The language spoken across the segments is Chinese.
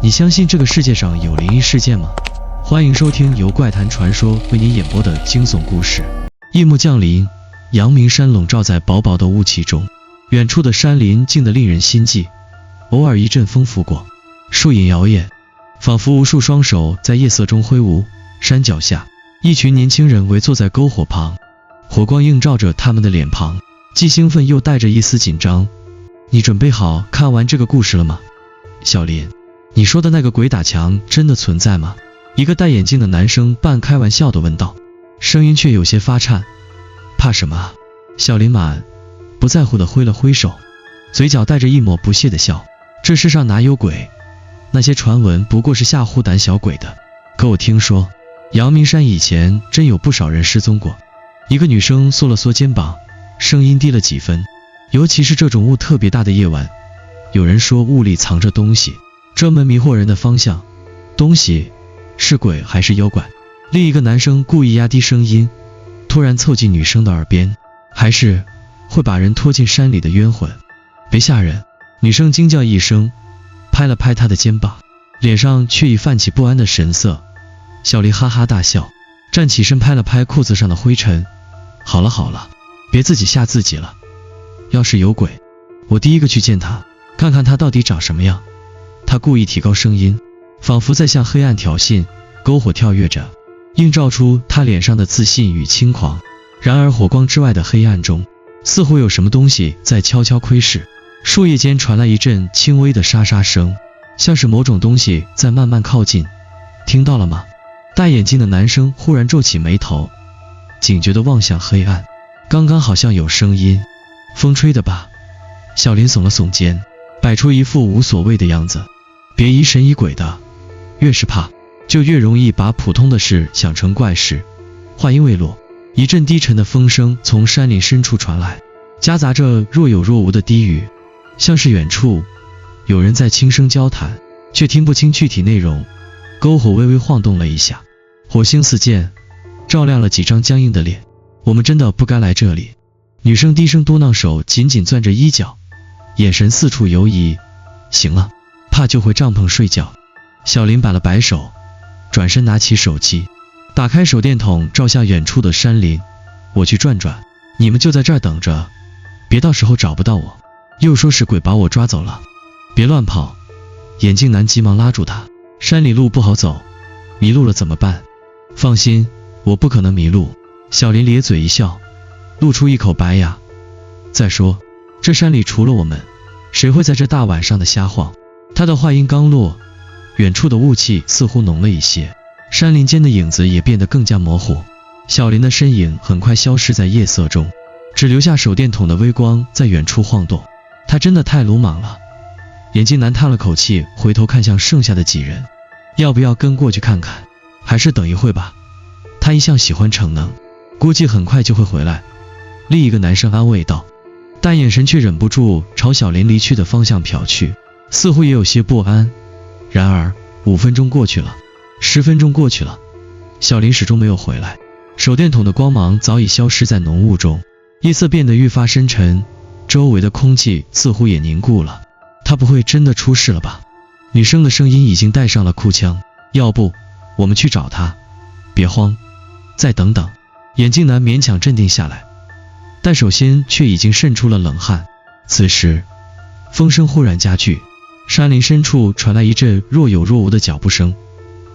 你相信这个世界上有灵异事件吗？欢迎收听由怪谈传说为您演播的惊悚故事。夜幕降临，阳明山笼罩在薄薄的雾气中，远处的山林静得令人心悸，偶尔一阵风拂过，树影摇曳，仿佛无数双手在夜色中挥舞。山脚下，一群年轻人围坐在篝火旁，火光映照着他们的脸庞，既兴奋又带着一丝紧张。你准备好看完这个故事了吗？小林，你说的那个鬼打墙真的存在吗？一个戴眼镜的男生半开玩笑地问道，声音却有些发颤。怕什么啊？小林满不在乎地挥了挥手，嘴角带着一抹不屑的笑。这世上哪有鬼？那些传闻不过是吓唬胆小鬼的。可我听说阳明山以前真有不少人失踪过。一个女生缩了缩肩膀，声音低了几分。尤其是这种雾特别大的夜晚，有人说雾里藏着东西，专门迷惑人的方向。东西是鬼还是妖怪？另一个男生故意压低声音，突然凑近女生的耳边，还是会把人拖进山里的冤魂？别吓人！女生惊叫一声，拍了拍他的肩膀，脸上却已泛起不安的神色。小林哈哈大笑，站起身拍了拍裤子上的灰尘。好了好了，别自己吓自己了。要是有鬼，我第一个去见他，看看他到底长什么样。他故意提高声音，仿佛在向黑暗挑衅。篝火跳跃着，映照出他脸上的自信与轻狂。然而火光之外的黑暗中，似乎有什么东西在悄悄窥视。树叶间传来一阵轻微的沙沙声，像是某种东西在慢慢靠近。听到了吗？戴眼镜的男生忽然皱起眉头，警觉地望向黑暗。刚刚好像有声音，风吹的吧？小林耸了耸肩，摆出一副无所谓的样子。别疑神疑鬼的，越是怕，就越容易把普通的事想成怪事。话音未落，一阵低沉的风声从山林深处传来，夹杂着若有若无的低语，像是远处有人在轻声交谈，却听不清具体内容。篝火微微晃动了一下，火星四溅，照亮了几张僵硬的脸。我们真的不该来这里。女生低声嘟囔，手紧紧攥着衣角，眼神四处游移。行了，怕就回帐篷睡觉。小林摆了摆手，转身拿起手机，打开手电筒照向远处的山林。我去转转，你们就在这儿等着，别到时候找不到我，又说是鬼把我抓走了。别乱跑！眼镜男急忙拉住他，山里路不好走，迷路了怎么办？放心，我不可能迷路。小林咧嘴一笑，露出一口白牙。再说，这山里除了我们，谁会在这大晚上的瞎晃？他的话音刚落，远处的雾气似乎浓了一些，山林间的影子也变得更加模糊。小林的身影很快消失在夜色中，只留下手电筒的微光在远处晃动。他真的太鲁莽了。眼镜男叹了口气，回头看向剩下的几人，要不要跟过去看看？还是等一会吧。他一向喜欢逞能，估计很快就会回来。另一个男生安慰道，但眼神却忍不住朝小林离去的方向瞟去，似乎也有些不安。然而5分钟过去了，10分钟过去了，小林始终没有回来。手电筒的光芒早已消失在浓雾中，夜色变得愈发深沉，周围的空气似乎也凝固了。他不会真的出事了吧？女生的声音已经带上了哭腔。要不我们去找他？别慌，再等等。眼镜男勉强镇定下来，但手心却已经渗出了冷汗。此时风声忽然加剧，山林深处传来一阵若有若无的脚步声，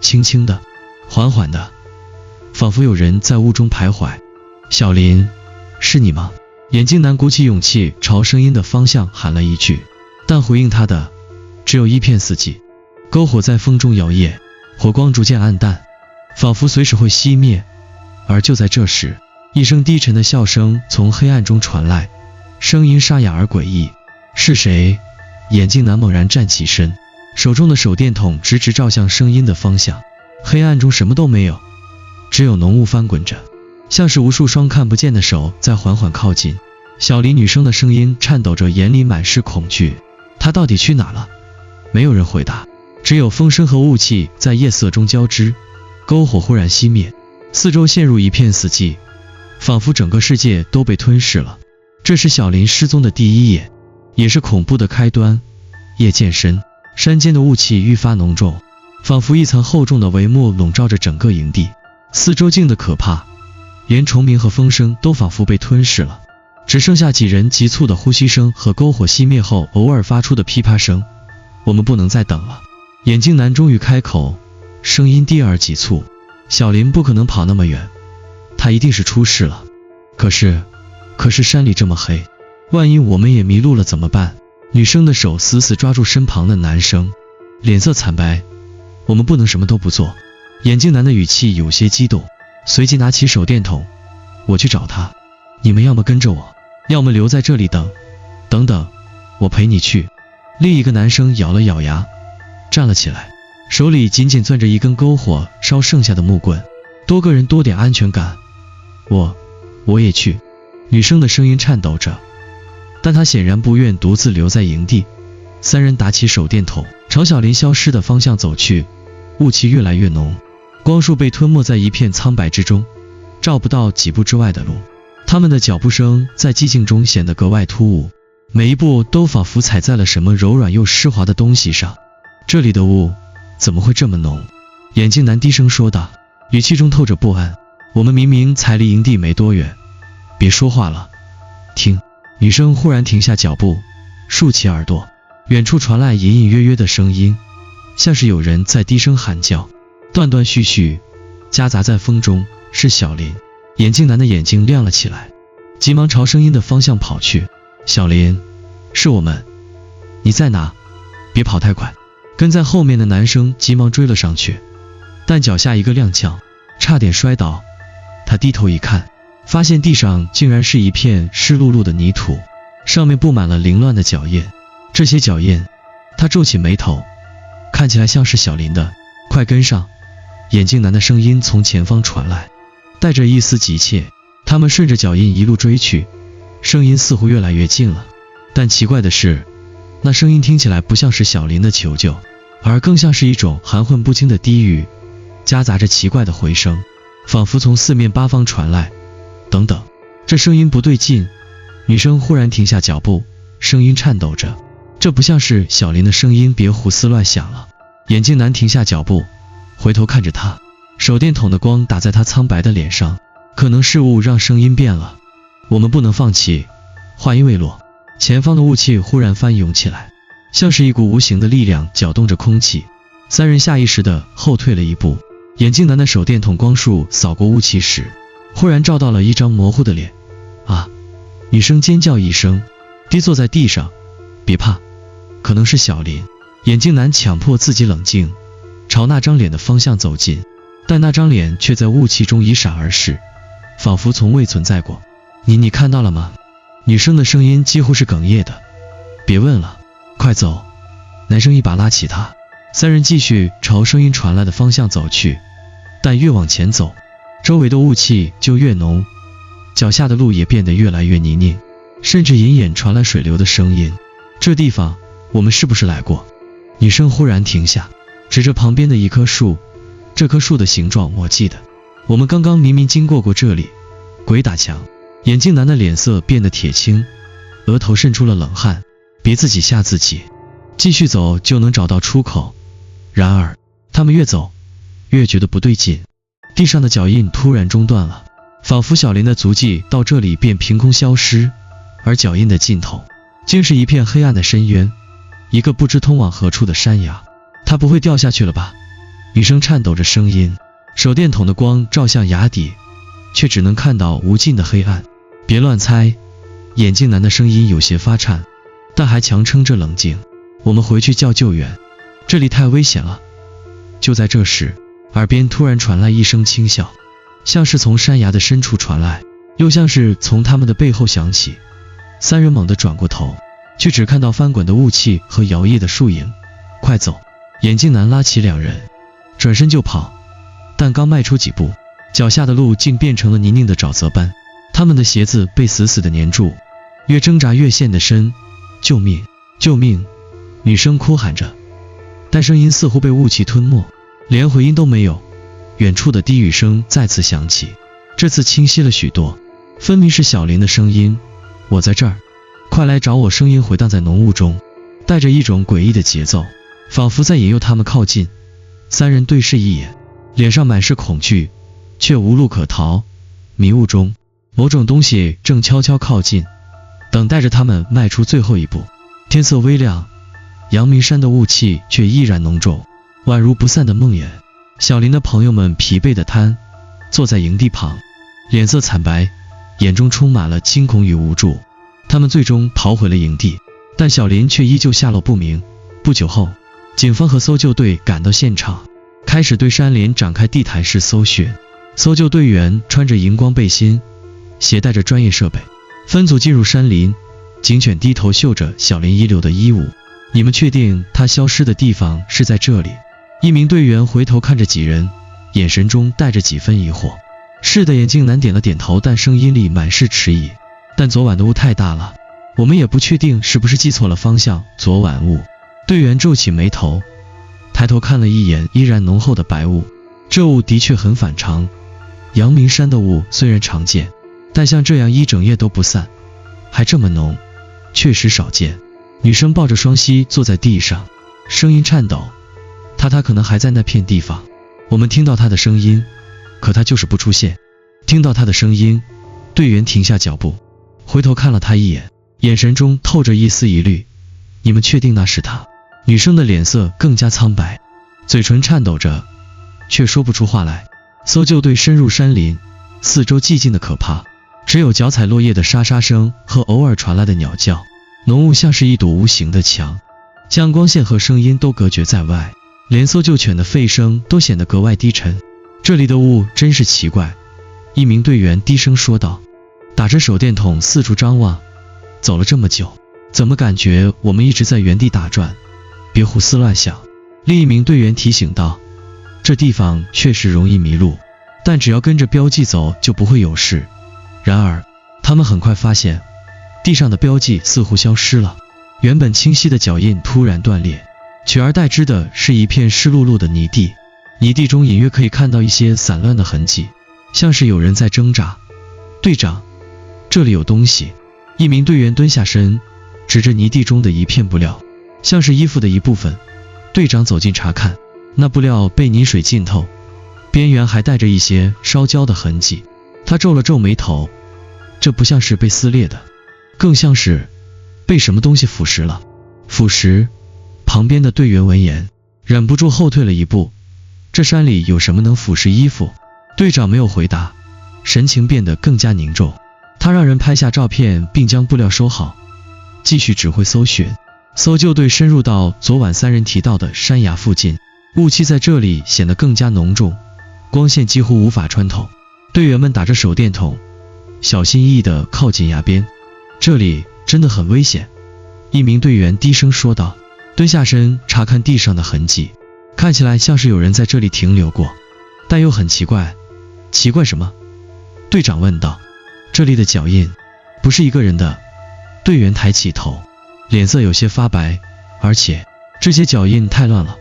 轻轻的，缓缓的，仿佛有人在雾中徘徊。小林，是你吗？眼镜男鼓起勇气朝声音的方向喊了一句，但回应他的只有一片死寂。篝火在风中摇曳，火光逐渐暗淡，仿佛随时会熄灭。而就在这时，一声低沉的笑声从黑暗中传来，声音沙哑而诡异。是谁？眼镜男猛然站起身，手中的手电筒直直照向声音的方向。黑暗中什么都没有，只有浓雾翻滚着，像是无数双看不见的手在缓缓靠近。小林女生的声音颤抖着，眼里满是恐惧。她到底去哪了？没有人回答，只有风声和雾气在夜色中交织。篝火忽然熄灭，四周陷入一片死寂，仿佛整个世界都被吞噬了。这是小林失踪的第一夜，也是恐怖的开端。夜渐深，山间的雾气愈发浓重，仿佛一层厚重的帷幕笼罩着整个营地，四周静得可怕，连虫鸣和风声都仿佛被吞噬了，只剩下几人急促的呼吸声和篝火熄灭后偶尔发出的噼啪声。我们不能再等了。眼镜男终于开口，声音低而急促。小林不可能跑那么远，他一定是出事了。可是山里这么黑，万一我们也迷路了怎么办？女生的手死死抓住身旁的男生，脸色惨白。我们不能什么都不做。眼镜男的语气有些激动，随即拿起手电筒，我去找他，你们要么跟着我，要么留在这里等。等，我陪你去。另一个男生咬了咬牙，站了起来，手里紧紧攥着一根篝火烧剩下的木棍。多个人多点安全感。我也去。女生的声音颤抖着，但她显然不愿独自留在营地。三人打起手电筒，朝小林消失的方向走去。雾气越来越浓，光束被吞没在一片苍白之中，照不到几步之外的路。他们的脚步声在寂静中显得格外突兀，每一步都仿佛踩在了什么柔软又湿滑的东西上。这里的雾怎么会这么浓？眼镜男低声说道，语气中透着不安。我们明明才离营地没多远。别说话了，听。女生忽然停下脚步，竖起耳朵，远处传来隐隐约约的声音，像是有人在低声喊叫，断断续续，夹杂在风中。是小林。眼镜男的眼睛亮了起来，急忙朝声音的方向跑去。小林，是我们，你在哪？别跑太快。跟在后面的男生急忙追了上去，但脚下一个踉跄，差点摔倒。他低头一看，发现地上竟然是一片湿漉漉的泥土，上面布满了凌乱的脚印。这些脚印，他皱起眉头，看起来像是小林的。快跟上！眼镜男的声音从前方传来，带着一丝急切。他们顺着脚印一路追去，声音似乎越来越近了。但奇怪的是，那声音听起来不像是小林的求救，而更像是一种含混不清的低语，夹杂着奇怪的回声，仿佛从四面八方传来。等等，这声音不对劲。女生忽然停下脚步，声音颤抖着，这不像是小林的声音，别胡思乱想了。眼镜男停下脚步，回头看着他，手电筒的光打在他苍白的脸上，可能是雾让声音变了。我们不能放弃。话音未落，前方的雾气忽然翻涌起来，像是一股无形的力量搅动着空气。三人下意识地后退了一步。眼镜男的手电筒光束扫过雾气时，忽然照到了一张模糊的脸。啊！女生尖叫一声，跌坐在地上。别怕，可能是小林。眼镜男强迫自己冷静，朝那张脸的方向走近，但那张脸却在雾气中一闪而逝，仿佛从未存在过。你看到了吗？女生的声音几乎是哽咽的。别问了，快走！男生一把拉起她。三人继续朝声音传来的方向走去，但越往前走，周围的雾气就越浓，脚下的路也变得越来越泥泞，甚至隐隐传来水流的声音。这地方我们是不是来过？女生忽然停下，指着旁边的一棵树。这棵树的形状我记得，我们刚刚明明经过这里。鬼打墙！眼镜男的脸色变得铁青，额头渗出了冷汗。别自己吓自己，继续走就能找到出口。然而他们越走越觉得不对劲，地上的脚印突然中断了，仿佛小林的足迹到这里便凭空消失，而脚印的尽头竟是一片黑暗的深渊，一个不知通往何处的山崖。他不会掉下去了吧？女生颤抖着声音，手电筒的光照向崖底，却只能看到无尽的黑暗。别乱猜！眼镜男的声音有些发颤，但还强撑着冷静。我们回去叫救援，这里太危险了。就在这时，耳边突然传来一声轻笑，像是从山崖的深处传来，又像是从他们的背后响起。三人猛地转过头，却只看到翻滚的雾气和摇曳的树影。快走！眼镜男拉起两人，转身就跑，但刚迈出几步，脚下的路竟变成了泥泞的沼泽般，他们的鞋子被死死地粘住，越挣扎越陷得深。救命！救命！女生哭喊着，但声音似乎被雾气吞没，连回音都没有。远处的低语声再次响起，这次清晰了许多，分明是小林的声音。我在这儿，快来找我！声音回荡在浓雾中，带着一种诡异的节奏，仿佛在引诱他们靠近。三人对视一眼，脸上满是恐惧，却无路可逃。迷雾中，某种东西正悄悄靠近，等待着他们迈出最后一步。天色微亮，阳明山的雾气却依然浓重，宛如不散的梦魇。小林的朋友们疲惫地坐在营地旁，脸色惨白，眼中充满了惊恐与无助。他们最终逃回了营地，但小林却依旧下落不明。不久后，警方和搜救队赶到现场，开始对山林展开地毯式搜寻。搜救队员穿着荧光背心，携带着专业设备，分组进入山林。警犬低头嗅着小林遗留的衣物，你们确定他消失的地方是在这里？一名队员回头看着几人，眼神中带着几分疑惑。是的，眼镜男点了点头，但声音里满是迟疑。但昨晚的雾太大了，我们也不确定是不是记错了方向。昨晚雾。队员皱起眉头，抬头看了一眼依然浓厚的白雾，这雾的确很反常。阳明山的雾虽然常见，但像这样一整夜都不散，还这么浓，确实少见。女生抱着双膝坐在地上，声音颤抖。他可能还在那片地方，我们听到他的声音，可他就是不出现。听到他的声音，队员停下脚步，回头看了他一眼，眼神中透着一丝疑虑。你们确定那是他？女生的脸色更加苍白，嘴唇颤抖着，却说不出话来。搜救队深入山林，四周寂静的可怕，只有脚踩落叶的沙沙声和偶尔传来的鸟叫。浓雾像是一堵无形的墙，将光线和声音都隔绝在外，连搜救犬的吠声都显得格外低沉。这里的雾真是奇怪，一名队员低声说道，打着手电筒四处张望。走了这么久，怎么感觉我们一直在原地打转？别胡思乱想。另一名队员提醒道，这地方确实容易迷路，但只要跟着标记走就不会有事。然而他们很快发现，地上的标记似乎消失了，原本清晰的脚印突然断裂，取而代之的是一片湿漉漉的泥地。泥地中隐约可以看到一些散乱的痕迹，像是有人在挣扎。队长，这里有东西。一名队员蹲下身，指着泥地中的一片布料，像是衣服的一部分。队长走近查看，那布料被泥水浸透，边缘还带着一些烧焦的痕迹。他皱了皱眉头，这不像是被撕裂的，更像是被什么东西腐蚀了。腐蚀？旁边的队员闻言忍不住后退了一步。这山里有什么能腐蚀衣服？队长没有回答，神情变得更加凝重。他让人拍下照片并将布料收好，继续指挥搜寻。搜救队深入到昨晚三人提到的山崖附近，雾气在这里显得更加浓重，光线几乎无法穿透。队员们打着手电筒，小心翼翼地靠近崖边。这里真的很危险，一名队员低声说道，蹲下身查看地上的痕迹，看起来像是有人在这里停留过，但又很奇怪。奇怪什么？队长问道。这里的脚印不是一个人的。队员抬起头，脸色有些发白，而且这些脚印太乱了，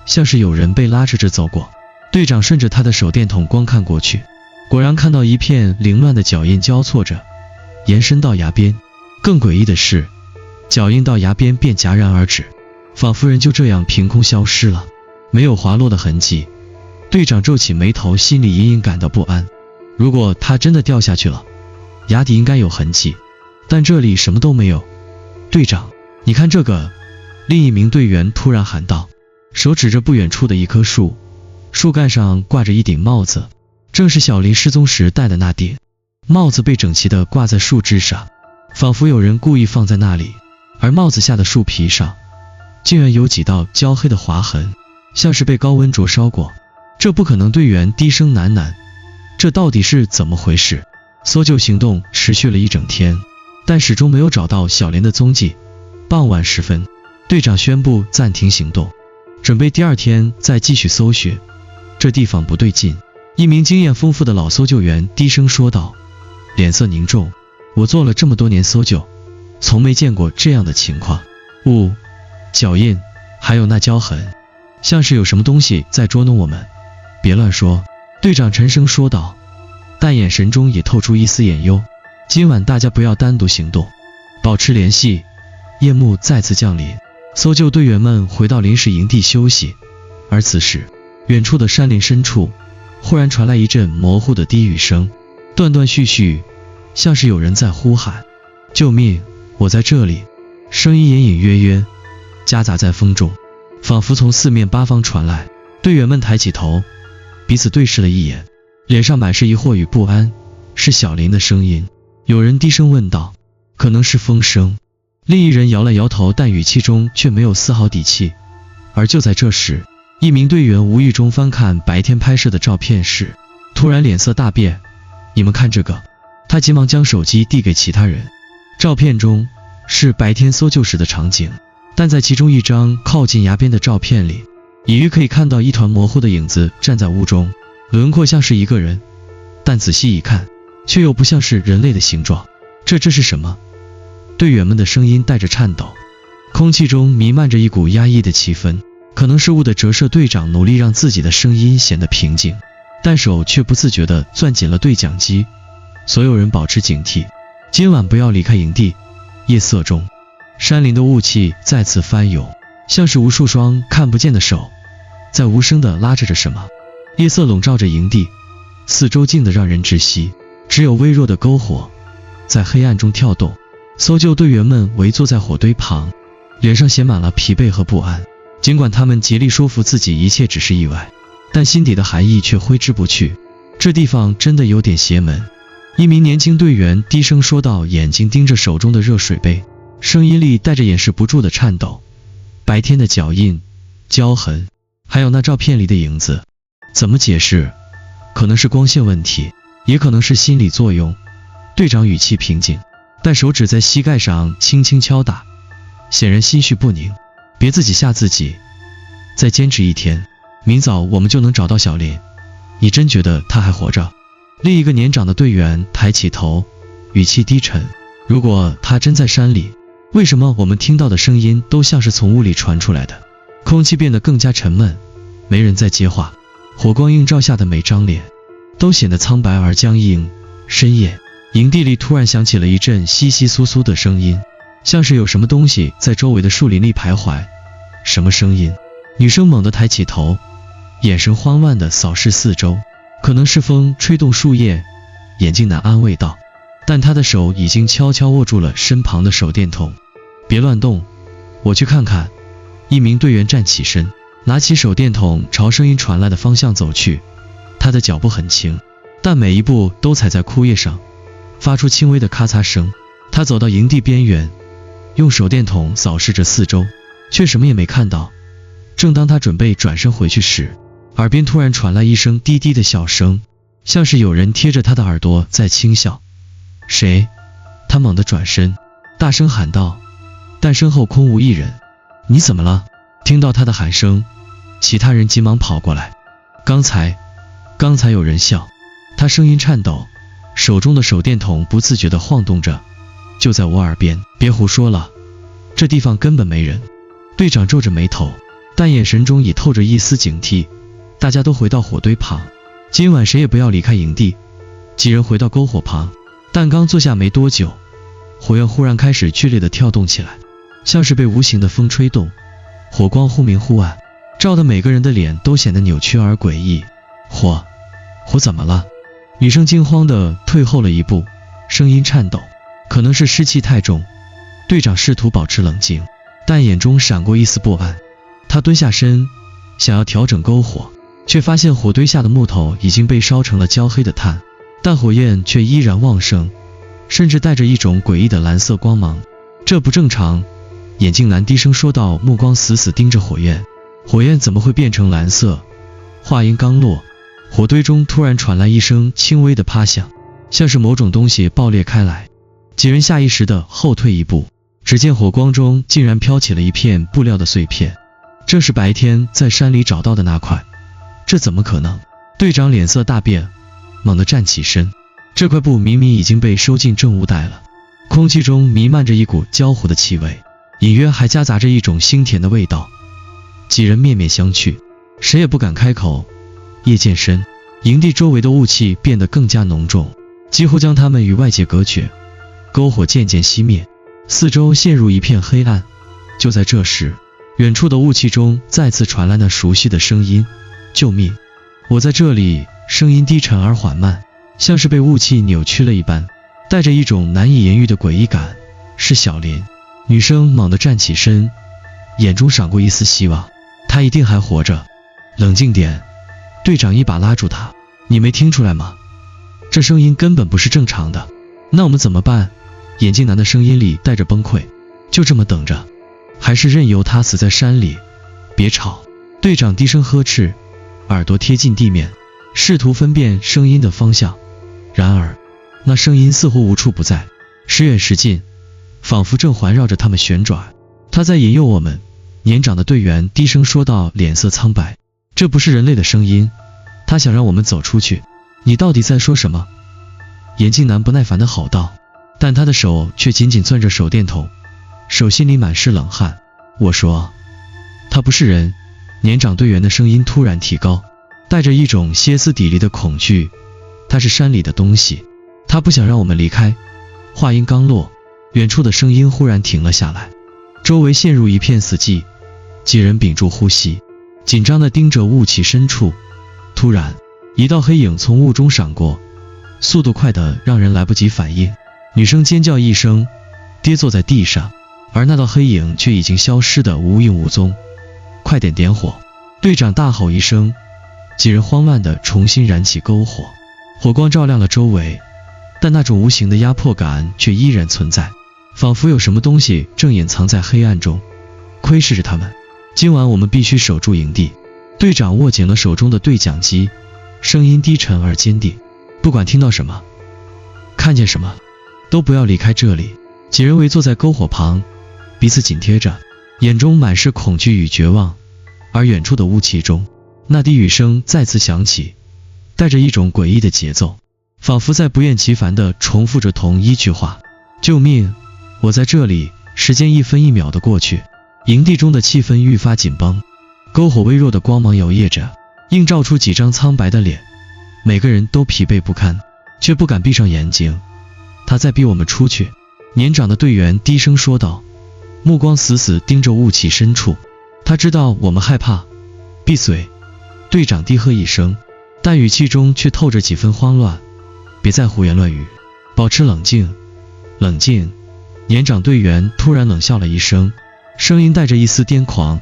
像是有人被拉扯着走过。队长顺着他的手电筒光看过去，果然看到一片凌乱的脚印交错着，延伸到崖边。更诡异的是，脚印到崖边便戛然而止，仿佛人就这样凭空消失了，没有滑落的痕迹。队长皱起眉头，心里隐隐感到不安。如果他真的掉下去了，崖底应该有痕迹，但这里什么都没有。队长，你看这个！另一名队员突然喊道，手指着不远处的一棵树，树干上挂着一顶帽子，正是小林失踪时戴的那顶。帽子被整齐地挂在树枝上，仿佛有人故意放在那里，而帽子下的树皮上竟然有几道焦黑的划痕，像是被高温灼烧过。这不可能！队员低声喃喃，这到底是怎么回事？搜救行动持续了一整天，但始终没有找到小林的踪迹。傍晚时分，队长宣布暂停行动，准备第二天再继续搜寻。这地方不对劲，一名经验丰富的老搜救员低声说道，脸色凝重。我做了这么多年搜救，从没见过这样的情况。雾、脚印，还有那焦痕，像是有什么东西在捉弄我们。别乱说，队长沉声说道，但眼神中也透出一丝隐忧。今晚大家不要单独行动，保持联系。夜幕再次降临，搜救队员们回到临时营地休息，而此时，远处的山林深处，忽然传来一阵模糊的低语声，断断续续，像是有人在呼喊：“救命！我在这里！”声音隐隐约约，夹杂在风中，仿佛从四面八方传来。队员们抬起头，彼此对视了一眼，脸上满是疑惑与不安。是小林的声音，有人低声问道：“可能是风声。”另一人摇了摇头，但语气中却没有丝毫底气。而就在这时，一名队员无意中翻看白天拍摄的照片时，突然脸色大变：“你们看这个！”他急忙将手机递给其他人。照片中是白天搜救时的场景，但在其中一张靠近崖边的照片里，隐约可以看到一团模糊的影子站在雾中，轮廓像是一个人，但仔细一看，却又不像是人类的形状。这是什么？队员们的声音带着颤抖，空气中弥漫着一股压抑的气氛。可能是雾的折射，队长努力让自己的声音显得平静，但手却不自觉地攥紧了对讲机。所有人保持警惕，今晚不要离开营地。夜色中，山林的雾气再次翻涌，像是无数双看不见的手在无声地拉扯着什么。夜色笼罩着营地，四周静得让人窒息，只有微弱的篝火在黑暗中跳动。搜救队员们围坐在火堆旁，脸上写满了疲惫和不安。尽管他们竭力说服自己一切只是意外，但心底的寒意却挥之不去。这地方真的有点邪门。一名年轻队员低声说道，眼睛盯着手中的热水杯，声音里带着掩饰不住的颤抖。白天的脚印、胶痕，还有那照片里的影子，怎么解释？可能是光线问题，也可能是心理作用。队长语气平静，但手指在膝盖上轻轻敲打，显然心绪不宁。别自己吓自己，再坚持一天，明早我们就能找到小林。你真觉得他还活着？另一个年长的队员抬起头，语气低沉：如果他真在山里，为什么我们听到的声音都像是从雾里传出来的？空气变得更加沉闷，没人再接话。火光映照下的每张脸都显得苍白而僵硬。深夜，营地里突然响起了一阵窸窸窣窣的声音，像是有什么东西在周围的树林里徘徊。什么声音？女生猛地抬起头，眼神慌乱地扫视四周。可能是风吹动树叶，眼镜男安慰道，但他的手已经悄悄握住了身旁的手电筒。别乱动，我去看看。一名队员站起身，拿起手电筒朝声音传来的方向走去。他的脚步很轻，但每一步都踩在枯叶上，发出轻微的咔嚓声。他走到营地边缘，用手电筒扫视着四周，却什么也没看到。正当他准备转身回去时，耳边突然传来一声低低的笑声，像是有人贴着他的耳朵在轻笑。谁？他猛地转身，大声喊道，但身后空无一人。你怎么了？听到他的喊声，其他人急忙跑过来。刚才有人笑。他声音颤抖，手中的手电筒不自觉地晃动着。就在我耳边。别胡说了，这地方根本没人。队长皱着眉头，但眼神中已透着一丝警惕。大家都回到火堆旁，今晚谁也不要离开营地。几人回到篝火旁，但刚坐下没多久，火焰忽然开始剧烈地跳动起来，像是被无形的风吹动。火光忽明忽暗，照得每个人的脸都显得扭曲而诡异。火怎么了？女生惊慌地退后了一步，声音颤抖。可能是湿气太重。队长试图保持冷静，但眼中闪过一丝不安。他蹲下身，想要调整篝火，却发现火堆下的木头已经被烧成了焦黑的炭，但火焰却依然旺盛，甚至带着一种诡异的蓝色光芒。这不正常，眼镜男低声说道，目光死死盯着火焰。火焰怎么会变成蓝色？话音刚落，火堆中突然传来一声轻微的啪响，像是某种东西爆裂开来。几人下意识地后退一步，只见火光中竟然飘起了一片布料的碎片，正是白天在山里找到的那块。这怎么可能？队长脸色大变，猛地站起身。这块布明明已经被收进证物袋了。空气中弥漫着一股焦糊的气味，隐约还夹杂着一种腥甜的味道。几人面面相觑，谁也不敢开口。夜渐深，营地周围的雾气变得更加浓重，几乎将他们与外界隔绝。篝火渐渐熄灭，四周陷入一片黑暗，就在这时，远处的雾气中再次传来那熟悉的声音：救命！我在这里！声音低沉而缓慢，像是被雾气扭曲了一般，带着一种难以言喻的诡异感。是小林。女生猛地站起身，眼中闪过一丝希望，她一定还活着。冷静点！队长一把拉住她，你没听出来吗？这声音根本不是正常的。那我们怎么办？眼镜男的声音里带着崩溃。就这么等着，还是任由他死在山里？别吵！队长低声呵斥，耳朵贴近地面，试图分辨声音的方向。然而那声音似乎无处不在，时远时近，仿佛正环绕着他们旋转。他在引诱我们。年长的队员低声说道，脸色苍白。这不是人类的声音，他想让我们走出去。你到底在说什么？眼镜男不耐烦地吼道，但他的手却紧紧攥着手电筒，手心里满是冷汗。我说，他不是人。年长队员的声音突然提高，带着一种歇斯底里的恐惧。他是山里的东西，他不想让我们离开。话音刚落，远处的声音忽然停了下来，周围陷入一片死寂。几人屏住呼吸，紧张地盯着雾气深处。突然，一道黑影从雾中闪过，速度快得让人来不及反应。女生尖叫一声，跌坐在地上，而那道黑影却已经消失得无影无踪。快点点火！队长大吼一声，几人慌乱地重新燃起篝火。火光照亮了周围，但那种无形的压迫感却依然存在，仿佛有什么东西正隐藏在黑暗中，窥视着他们。今晚我们必须守住营地。队长握紧了手中的对讲机，声音低沉而坚定。不管听到什么，看见什么，都不要离开这里。几人围坐在篝火旁，彼此紧贴着，眼中满是恐惧与绝望。而远处的雾气中，那低语声再次响起，带着一种诡异的节奏，仿佛在不厌其烦地重复着同一句话：救命！我在这里。时间一分一秒地过去，营地中的气氛愈发紧绷，篝火微弱的光芒摇曳着，映照出几张苍白的脸。每个人都疲惫不堪，却不敢闭上眼睛。他在逼我们出去。年长的队员低声说道，目光死死盯着雾气深处。他知道我们害怕。闭嘴！队长低喝一声，但语气中却透着几分慌乱。别再胡言乱语，保持冷静。冷静！年长队员突然冷笑了一声，声音带着一丝癫狂。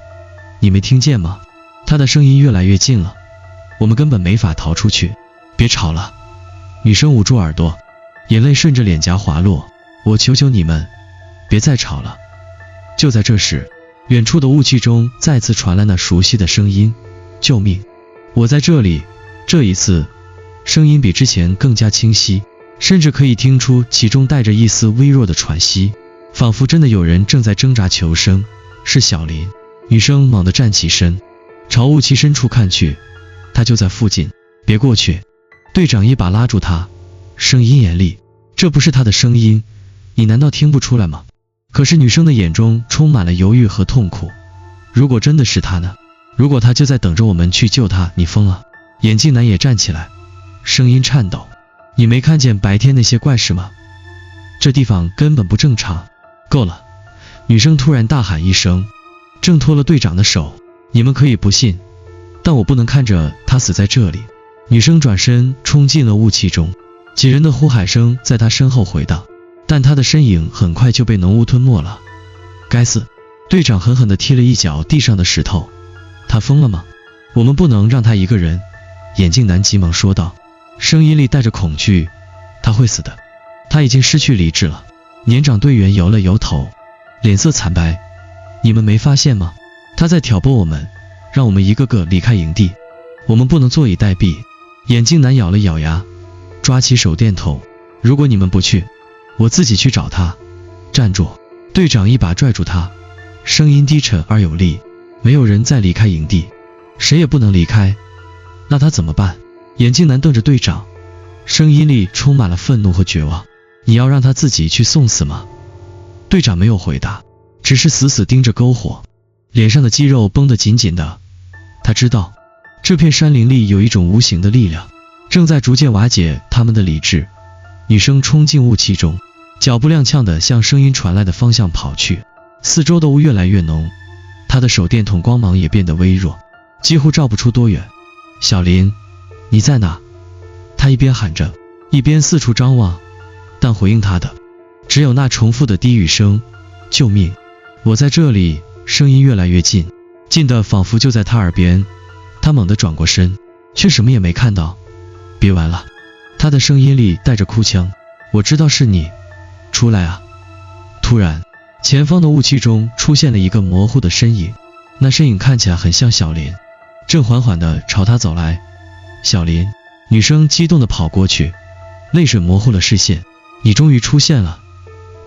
你没听见吗？他的声音越来越近了，我们根本没法逃出去。别吵了！女生捂住耳朵，眼泪顺着脸颊滑落。我求求你们，别再吵了。就在这时，远处的雾气中再次传来那熟悉的声音：救命！我在这里。这一次，声音比之前更加清晰，甚至可以听出其中带着一丝微弱的喘息，仿佛真的有人正在挣扎求生。是小林。女生猛地站起身，朝雾气深处看去，他就在附近。别过去！队长一把拉住他，声音严厉：这不是他的声音，你难道听不出来吗？可是女生的眼中充满了犹豫和痛苦。如果真的是他呢？如果他就在等着我们去救他？你疯了！眼镜男也站起来，声音颤抖：你没看见白天那些怪事吗？这地方根本不正常。够了！女生突然大喊一声，挣脱了队长的手。你们可以不信，但我不能看着他死在这里。女生转身冲进了雾气中，几人的呼喊声在她身后回荡，但她的身影很快就被浓雾吞没了。该死！队长狠狠地踢了一脚地上的石头。他疯了吗？我们不能让他一个人！眼镜男急忙说道，声音里带着恐惧。他会死的，他已经失去理智了。年长队员摇了摇头，脸色惨白。你们没发现吗？他在挑拨我们，让我们一个个离开营地。我们不能坐以待毙。眼镜男咬了咬牙，抓起手电筒。如果你们不去，我自己去找他。站住！队长一把拽住他，声音低沉而有力。没有人再离开营地，谁也不能离开。那他怎么办？眼镜男瞪着队长，声音里充满了愤怒和绝望。你要让他自己去送死吗？队长没有回答，只是死死盯着篝火，脸上的肌肉绷得紧紧的。他知道这片山林里有一种无形的力量，正在逐渐瓦解他们的理智。女生冲进雾气中，脚步踉跄地向声音传来的方向跑去。四周的雾越来越浓，他的手电筒光芒也变得微弱，几乎照不出多远。小林，你在哪？他一边喊着，一边四处张望，但回应他的只有那重复的低语声：救命！我在这里。声音越来越近，近的仿佛就在他耳边。他猛地转过身，却什么也没看到。别玩了！他的声音里带着哭腔。我知道是你，出来啊！突然，前方的雾气中出现了一个模糊的身影，那身影看起来很像小林，正缓缓地朝他走来。小林，女生激动地跑过去，泪水模糊了视线。你终于出现了！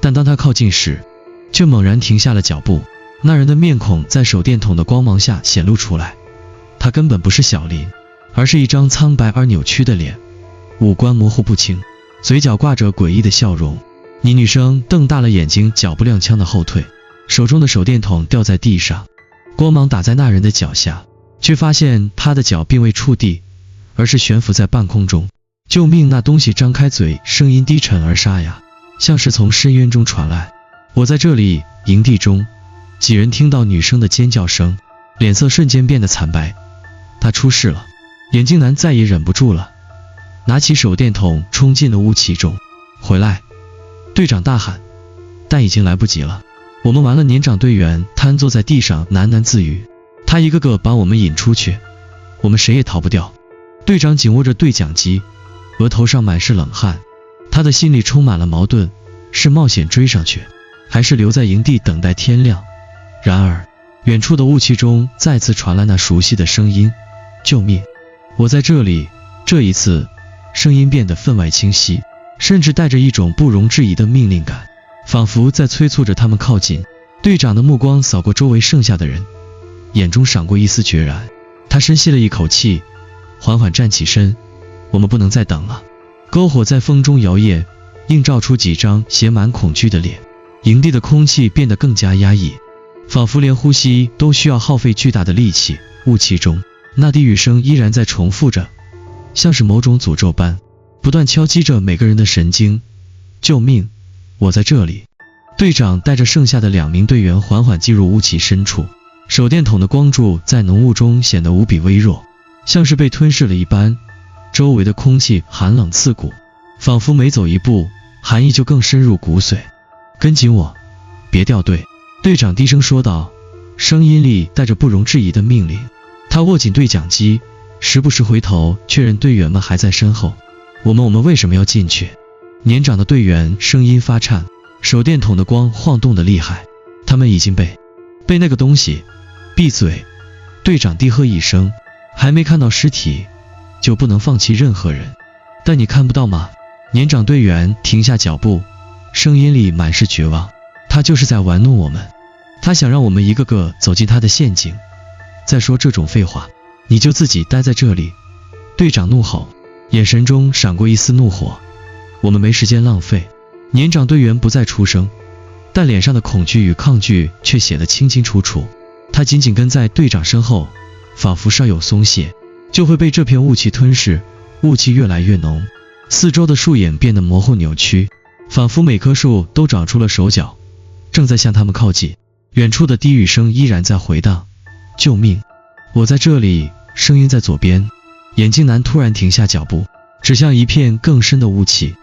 但当他靠近时，却猛然停下了脚步。那人的面孔在手电筒的光芒下显露出来，他根本不是小林，而是一张苍白而扭曲的脸，五官模糊不清，嘴角挂着诡异的笑容。女生瞪大了眼睛，脚步踉跄的后退，手中的手电筒掉在地上，光芒打在那人的脚下，却发现他的脚并未触地，而是悬浮在半空中。救命！那东西张开嘴，声音低沉而沙哑，像是从深渊中传来。我在这里！营地中几人听到女生的尖叫声，脸色瞬间变得惨白。他出事了！眼镜男再也忍不住了，拿起手电筒冲进了雾气中。回来！队长大喊，但已经来不及了。我们完了！年长队员瘫坐在地上喃喃自语，他一个个把我们引出去，我们谁也逃不掉。队长紧握着对讲机，额头上满是冷汗，他的心里充满了矛盾，是冒险追上去，还是留在营地等待天亮？然而，远处的雾气中再次传来那熟悉的声音：救命！我在这里！这一次，声音变得分外清晰，甚至带着一种不容置疑的命令感，仿佛在催促着他们靠近。队长的目光扫过周围剩下的人，眼中闪过一丝决然。他深吸了一口气，缓缓站起身。我们不能再等了。篝火在风中摇曳，映照出几张写满恐惧的脸。营地的空气变得更加压抑，仿佛连呼吸都需要耗费巨大的力气。雾气中，那低语声依然在重复着，像是某种诅咒般，不断敲击着每个人的神经。救命！我在这里！队长带着剩下的2名队员缓缓进入雾气深处，手电筒的光柱在浓雾中显得无比微弱，像是被吞噬了一般。周围的空气寒冷刺骨，仿佛每走一步，寒意就更深入骨髓。跟紧我，别掉队！队长低声说道，声音里带着不容置疑的命令。他握紧对讲机，时不时回头确认队员们还在身后。我们为什么要进去？年长的队员声音发颤，手电筒的光晃动得厉害。他们已经被那个东西……闭嘴！队长低喝一声，还没看到尸体就不能放弃任何人。但你看不到吗？年长队员停下脚步，声音里满是绝望。他就是在玩弄我们，他想让我们一个个走进他的陷阱。再说这种废话，你就自己待在这里！队长怒吼，眼神中闪过一丝怒火。我们没时间浪费。年长队员不再出声，但脸上的恐惧与抗拒却写得清清楚楚。他紧紧跟在队长身后，仿佛稍有松懈就会被这片雾气吞噬。雾气越来越浓，四周的树影变得模糊扭曲，仿佛每棵树都长出了手脚，正在向他们靠近。远处的低语声依然在回荡：救命！我在这里！声音在左边。眼镜男突然停下脚步，指向一片更深的雾气。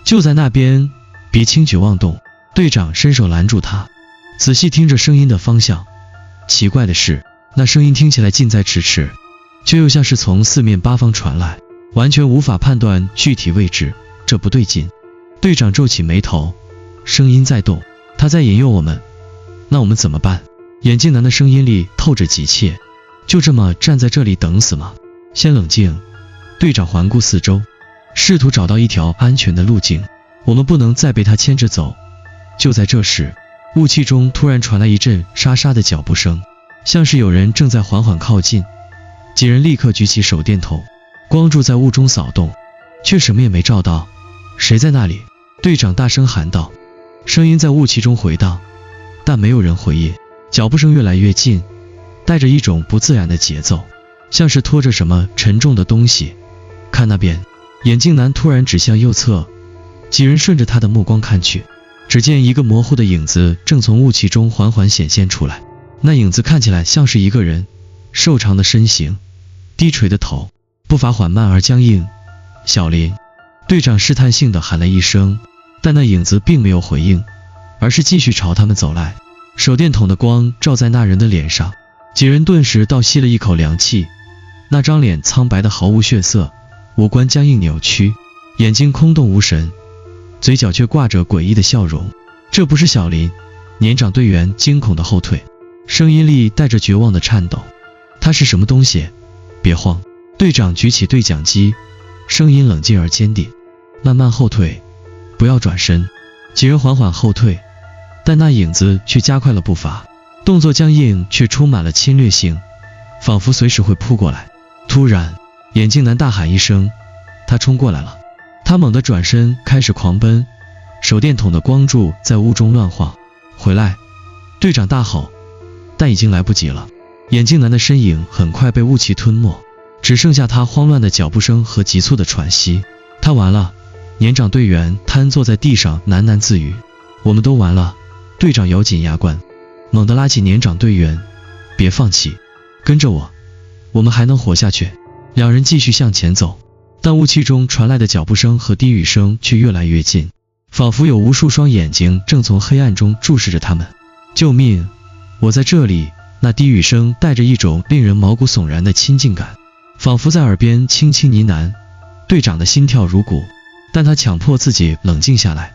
就在那边！别轻举妄动！队长伸手拦住他，仔细听着声音的方向。奇怪的是，那声音听起来近在咫尺，却又像是从四面八方传来，完全无法判断具体位置。这不对劲！队长皱起眉头，声音在动，他在引诱我们。那我们怎么办？眼镜男的声音里透着急切。就这么站在这里等死吗？先冷静！队长环顾四周，试图找到一条安全的路径。我们不能再被他牵着走。就在这时，雾气中突然传来一阵沙沙的脚步声，像是有人正在缓缓靠近。几人立刻举起手电筒，光柱在雾中扫动，却什么也没照到。谁在那里？队长大声喊道。声音在雾气中回荡，但没有人回应。脚步声越来越近，带着一种不自然的节奏，像是拖着什么沉重的东西。看那边！眼镜男突然指向右侧，几人顺着他的目光看去，只见一个模糊的影子正从雾气中缓缓显现出来，那影子看起来像是一个人，瘦长的身形，低垂的头，步伐缓慢而僵硬。小林，队长试探性地喊了一声，但那影子并没有回应，而是继续朝他们走来。手电筒的光照在那人的脸上，几人顿时倒吸了一口凉气。那张脸苍白的毫无血色，五官僵硬扭曲，眼睛空洞无神，嘴角却挂着诡异的笑容。这不是小林，年长队员惊恐地后退，声音里带着绝望的颤抖。他是什么东西？别慌！队长举起对讲机，声音冷静而坚定。慢慢后退，不要转身。几人缓缓后退，但那影子却加快了步伐，动作僵硬却充满了侵略性，仿佛随时会扑过来。突然，眼镜男大喊一声，他冲过来了。他猛地转身开始狂奔，手电筒的光柱在雾中乱晃。回来！队长大吼，但已经来不及了。眼镜男的身影很快被雾气吞没，只剩下他慌乱的脚步声和急促的喘息。他完了！年长队员瘫坐在地上喃喃自语。我们都完了！队长咬紧牙关，猛地拉起年长队员，别放弃，跟着我，我们还能活下去。两人继续向前走，但雾气中传来的脚步声和低语声却越来越近，仿佛有无数双眼睛正从黑暗中注视着他们。救命！我在这里！那低语声带着一种令人毛骨悚然的亲近感，仿佛在耳边轻轻呢喃。队长的心跳如鼓，但他强迫自己冷静下来。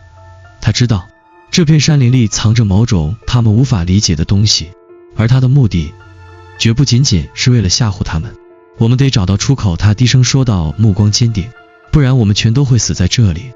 他知道这片山林里藏着某种他们无法理解的东西，而他的目的绝不仅仅是为了吓唬他们。我们得找到出口，他低声说道，目光坚定，不然我们全都会死在这里。